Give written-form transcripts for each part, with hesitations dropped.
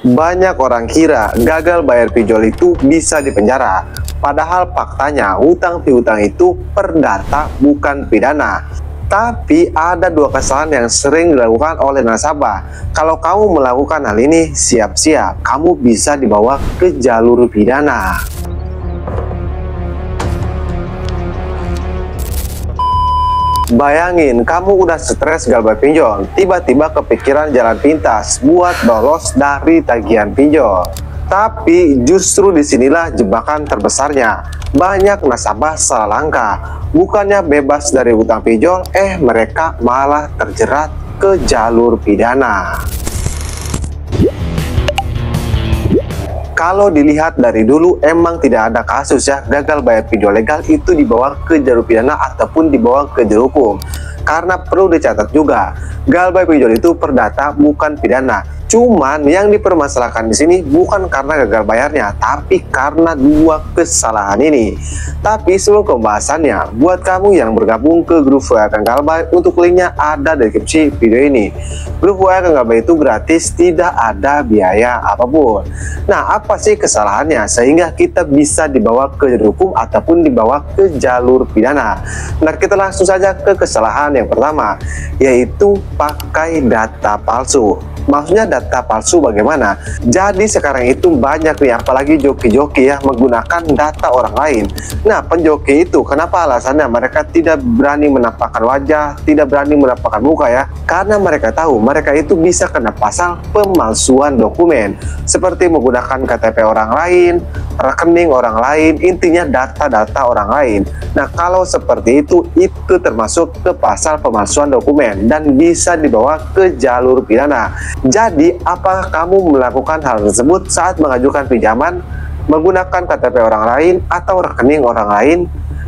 Banyak orang kira gagal bayar pinjol itu bisa dipenjara. Padahal faktanya hutang piutang itu perdata bukan pidana. Tapi ada dua kesalahan yang sering dilakukan oleh nasabah. Kalau kamu melakukan hal ini, siap-siap kamu bisa dibawa ke jalur pidana. Bayangin, kamu udah stres gagal bayar pinjol, tiba-tiba kepikiran jalan pintas buat lolos dari tagihan pinjol. Tapi justru disinilah jebakan terbesarnya. Banyak nasabah salah langkah. Bukannya bebas dari hutang pinjol, mereka malah terjerat ke jalur pidana. Kalau dilihat dari dulu emang tidak ada kasus ya gagal bayar pinjol legal itu dibawa ke jalur pidana ataupun dibawa ke jalur hukum. Karena perlu dicatat juga, gagal bayar pinjol itu perdata bukan pidana. Cuman yang dipermasalahkan di sini bukan karena gagal bayarnya, tapi karena dua kesalahan ini. Tapi sebelum pembahasannya, buat kamu yang bergabung ke grup WA Kang Galbay, untuk linknya ada di deskripsi video ini. Grup WA Kang Galbay itu gratis, tidak ada biaya apapun. Nah, apa sih kesalahannya sehingga kita bisa dibawa ke jalur hukum ataupun dibawa ke jalur pidana? Nah, kita langsung saja ke kesalahan yang pertama, yaitu pakai data palsu. Maksudnya data palsu bagaimana? Jadi sekarang itu banyak nih, apalagi joki-joki ya, menggunakan data orang lain. Nah, penjoki itu kenapa alasannya mereka tidak berani menampakkan wajah, tidak berani menampakkan muka ya? Karena mereka tahu mereka itu bisa kena pasal pemalsuan dokumen, seperti menggunakan KTP orang lain, rekening orang lain, intinya data-data orang lain. Nah, kalau seperti itu termasuk ke pasal pemalsuan dokumen dan bisa dibawa ke jalur pidana. Jadi, apakah kamu melakukan hal tersebut saat mengajukan pinjaman menggunakan KTP orang lain atau rekening orang lain?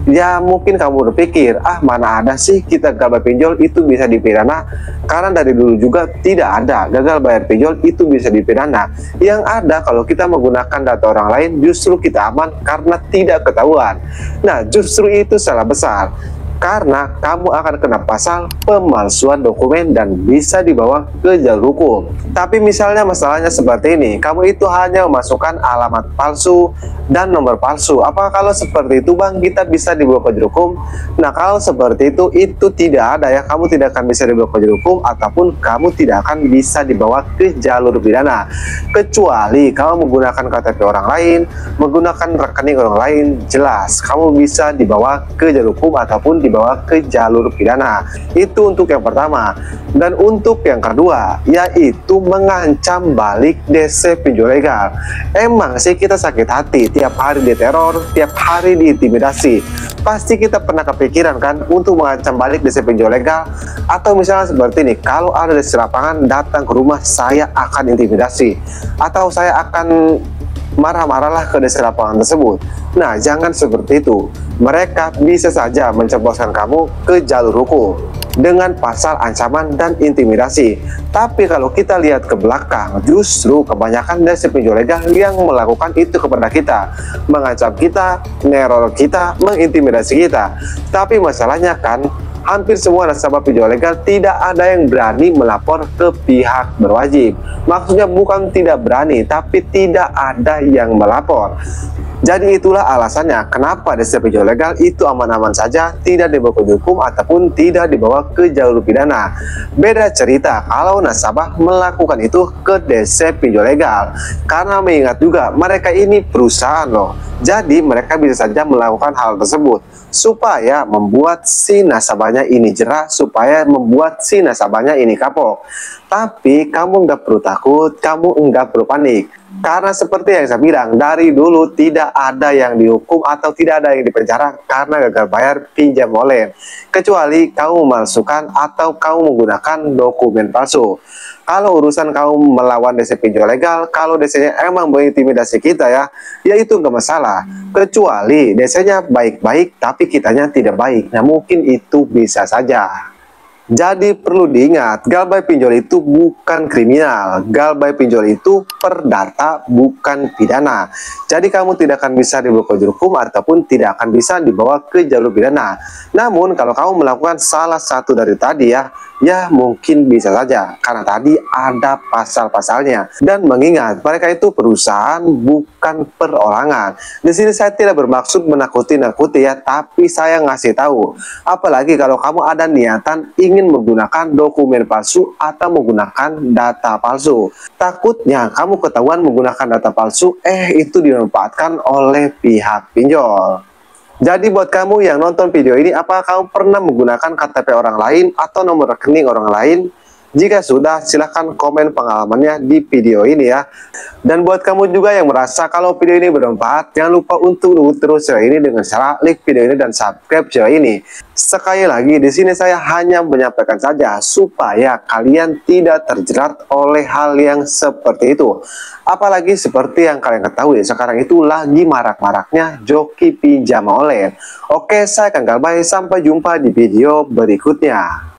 Ya, mungkin kamu berpikir, mana ada sih kita gagal bayar pinjol itu bisa dipidana? Karena dari dulu juga tidak ada gagal bayar pinjol itu bisa dipidana. Yang ada kalau kita menggunakan data orang lain justru kita aman karena tidak ketahuan. Nah, justru itu salah besar. Karena kamu akan kena pasal pemalsuan dokumen dan bisa dibawa ke jalur hukum. Tapi misalnya masalahnya seperti ini, kamu itu hanya memasukkan alamat palsu dan nomor palsu. Apakah kalau seperti itu Bang kita bisa dibawa ke jalur hukum? Nah, kalau seperti itu tidak ada ya, kamu tidak akan bisa dibawa ke jalur hukum ataupun kamu tidak akan bisa dibawa ke jalur pidana. Kecuali kamu menggunakan KTP orang lain, menggunakan rekening orang lain, jelas kamu bisa dibawa ke jalur hukum ataupun dibawa ke jalur pidana. Itu untuk yang pertama. Dan untuk yang kedua, yaitu mengancam balik DC pinjol legal. Emang sih kita sakit hati tiap hari diteror, tiap hari diintimidasi. Pasti kita pernah kepikiran kan untuk mengancam balik DC pinjol legal? Atau misalnya seperti ini, kalau ada DC lapangan datang ke rumah, saya akan intimidasi atau saya akan marah-marahlah ke DC lapangan tersebut. Nah, jangan seperti itu. Mereka bisa saja mencebloskan kamu ke jalur hukum dengan pasal ancaman dan intimidasi. Tapi kalau kita lihat ke belakang, justru kebanyakan DC pinjol legal yang melakukan itu kepada kita, mengancam kita, neror kita, mengintimidasi kita. Tapi masalahnya kan, hampir semua nasabah pinjol legal tidak ada yang berani melapor ke pihak berwajib. Maksudnya bukan tidak berani, tapi tidak ada yang melapor. Jadi itulah alasannya kenapa DC pinjol legal itu aman-aman saja, tidak dibawa ke hukum ataupun tidak dibawa ke jalur pidana. Beda cerita kalau nasabah melakukan itu ke DC pinjol legal, karena mengingat juga mereka ini perusahaan loh. Jadi mereka bisa saja melakukan hal tersebut supaya membuat si nasabahnya ini jerah, supaya membuat si nasabahnya ini kapok. Tapi kamu nggak perlu takut, kamu nggak perlu panik. Karena seperti yang saya bilang, dari dulu tidak ada yang dihukum atau tidak ada yang dipenjara karena gagal bayar pinjam online. Kecuali kamu memalsukan atau kamu menggunakan dokumen palsu. Kalau urusan kamu melawan DC pinjol legal, kalau DC-nya emang mengintimidasi kita ya itu nggak masalah. Kecuali DC-nya baik-baik tapi kitanya tidak baik. Nah, mungkin itu bisa saja. Jadi perlu diingat, gagal bayar pinjol itu bukan kriminal. Gagal bayar pinjol itu perdata bukan pidana. Jadi kamu tidak akan bisa dibawa ke jalur hukum ataupun tidak akan bisa dibawa ke jalur pidana. Namun kalau kamu melakukan salah satu dari tadi ya, Ya mungkin bisa saja, karena tadi ada pasal-pasalnya. Dan mengingat mereka itu perusahaan bukan perorangan. Di sini saya tidak bermaksud menakuti-nakuti ya, tapi saya ngasih tahu. Apalagi kalau kamu ada niatan ingin menggunakan dokumen palsu atau menggunakan data palsu. Takutnya kamu ketahuan menggunakan data palsu, itu dimanfaatkan oleh pihak pinjol. Jadi buat kamu yang nonton video ini, apakah kamu pernah menggunakan KTP orang lain atau nomor rekening orang lain? Jika sudah, silahkan komen pengalamannya di video ini ya. Dan buat kamu juga yang merasa kalau video ini bermanfaat, jangan lupa untuk dukung terus channel ini dengan cara like video ini dan subscribe channel ini. Sekali lagi, di sini saya hanya menyampaikan saja supaya kalian tidak terjerat oleh hal yang seperti itu. Apalagi seperti yang kalian ketahui, sekarang itu lagi marak-maraknya joki pinjam online. Oke, saya Kang Galbay, sampai jumpa di video berikutnya.